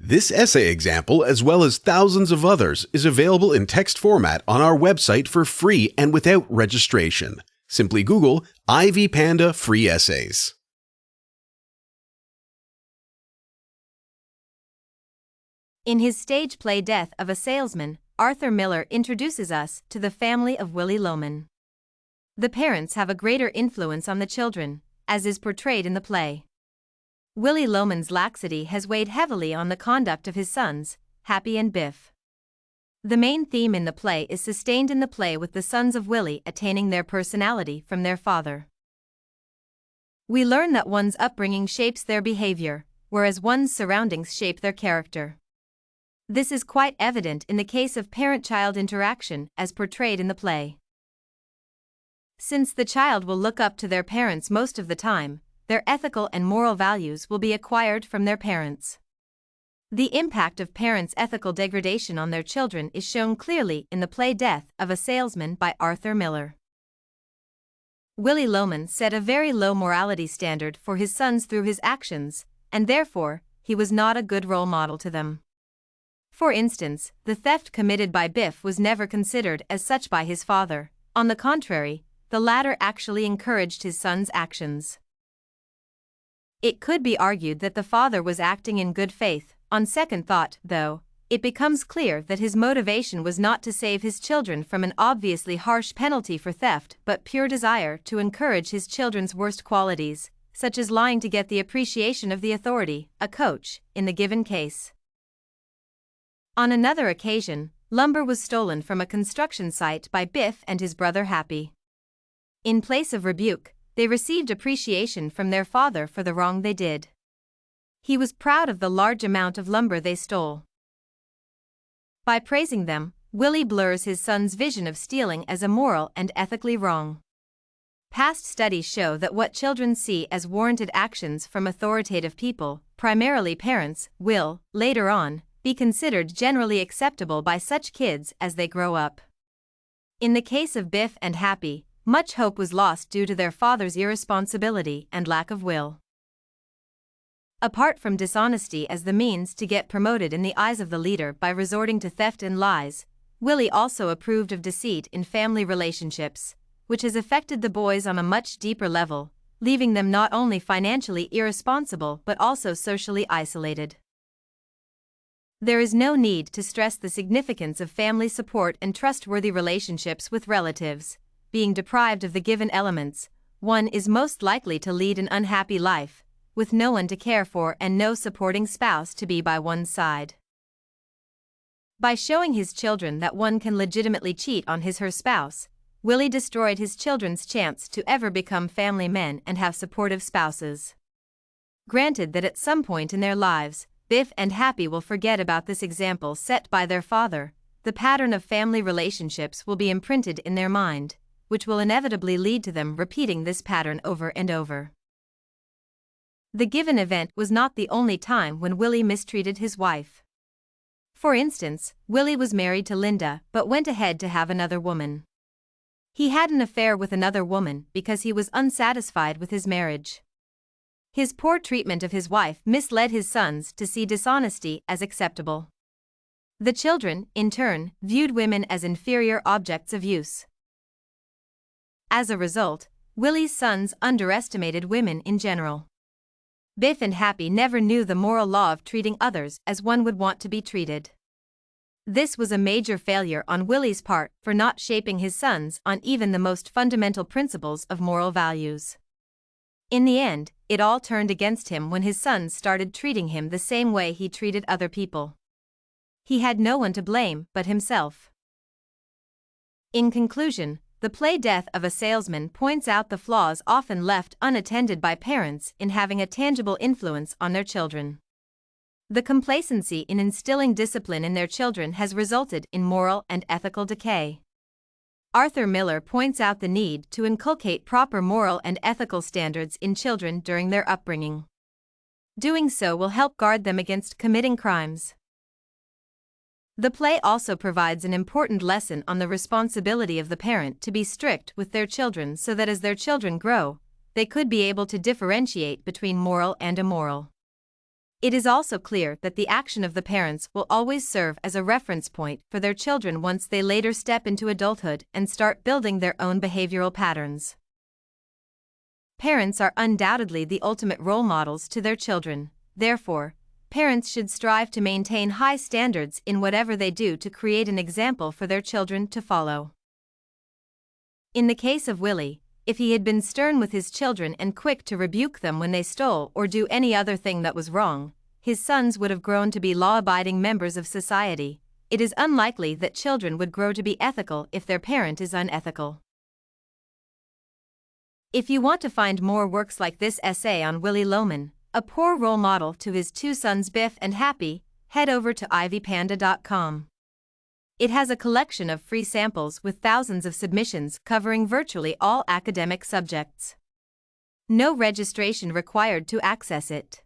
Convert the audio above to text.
This essay example, as well as thousands of others, is available in text format on our website for free and without registration. Simply Google Ivy Panda Free Essays. In his stage play Death of a Salesman, Arthur Miller introduces us to the family of Willy Loman. The parents have a greater influence on the children, as is portrayed in the play. Willy Loman's laxity has weighed heavily on the conduct of his sons, Happy and Biff. The main theme in the play is sustained in the play with the sons of Willy attaining their personality from their father. We learn that one's upbringing shapes their behavior, whereas one's surroundings shape their character. This is quite evident in the case of parent-child interaction as portrayed in the play. Since the child will look up to their parents most of the time, their ethical and moral values will be acquired from their parents. The impact of parents' ethical degradation on their children is shown clearly in the play Death of a Salesman by Arthur Miller. Willy Loman set a very low morality standard for his sons through his actions, and therefore, he was not a good role model to them. For instance, the theft committed by Biff was never considered as such by his father. On the contrary, the latter actually encouraged his son's actions. It could be argued that the father was acting in good faith. On second thought, though, it becomes clear that his motivation was not to save his children from an obviously harsh penalty for theft but pure desire to encourage his children's worst qualities, such as lying to get the appreciation of the authority, a coach, in the given case. On another occasion, lumber was stolen from a construction site by Biff and his brother Happy. In place of rebuke, they received appreciation from their father for the wrong they did. He was proud of the large amount of lumber they stole. By praising them, Willy blurs his son's vision of stealing as immoral and ethically wrong. Past studies show that what children see as warranted actions from authoritative people, primarily parents, will, later on, be considered generally acceptable by such kids as they grow up. In the case of Biff and Happy, much hope was lost due to their father's irresponsibility and lack of will. Apart from dishonesty as the means to get promoted in the eyes of the leader by resorting to theft and lies, Willy also approved of deceit in family relationships, which has affected the boys on a much deeper level, leaving them not only financially irresponsible but also socially isolated. There is no need to stress the significance of family support and trustworthy relationships with relatives. Being deprived of the given elements, one is most likely to lead an unhappy life, with no one to care for and no supporting spouse to be by one's side. By showing his children that one can legitimately cheat on his/her spouse, Willy destroyed his children's chance to ever become family men and have supportive spouses. Granted that at some point in their lives, Biff and Happy will forget about this example set by their father, the pattern of family relationships will be imprinted in their mind, which will inevitably lead to them repeating this pattern over and over. The given event was not the only time when Willy mistreated his wife. For instance, Willy was married to Linda but went ahead to have another woman. He had an affair with another woman because he was unsatisfied with his marriage. His poor treatment of his wife misled his sons to see dishonesty as acceptable. The children, in turn, viewed women as inferior objects of use. As a result, Willy's sons underestimated women in general. Biff and Happy never knew the moral law of treating others as one would want to be treated. This was a major failure on Willy's part for not shaping his sons on even the most fundamental principles of moral values. In the end, it all turned against him when his sons started treating him the same way he treated other people. He had no one to blame but himself. In conclusion, the play Death of a Salesman points out the flaws often left unattended by parents in having a tangible influence on their children. The complacency in instilling discipline in their children has resulted in moral and ethical decay. Arthur Miller points out the need to inculcate proper moral and ethical standards in children during their upbringing. Doing so will help guard them against committing crimes. The play also provides an important lesson on the responsibility of the parent to be strict with their children so that as their children grow, they could be able to differentiate between moral and immoral. It is also clear that the action of the parents will always serve as a reference point for their children once they later step into adulthood and start building their own behavioral patterns. Parents are undoubtedly the ultimate role models to their children. Therefore, parents should strive to maintain high standards in whatever they do to create an example for their children to follow. In the case of Willy, if he had been stern with his children and quick to rebuke them when they stole or do any other thing that was wrong, his sons would have grown to be law-abiding members of society. It is unlikely that children would grow to be ethical if their parent is unethical. If you want to find more works like this essay on Willy Loman, a poor role model to his two sons Biff and Happy, head over to ivypanda.com. It has a collection of free samples with thousands of submissions covering virtually all academic subjects. No registration required to access it.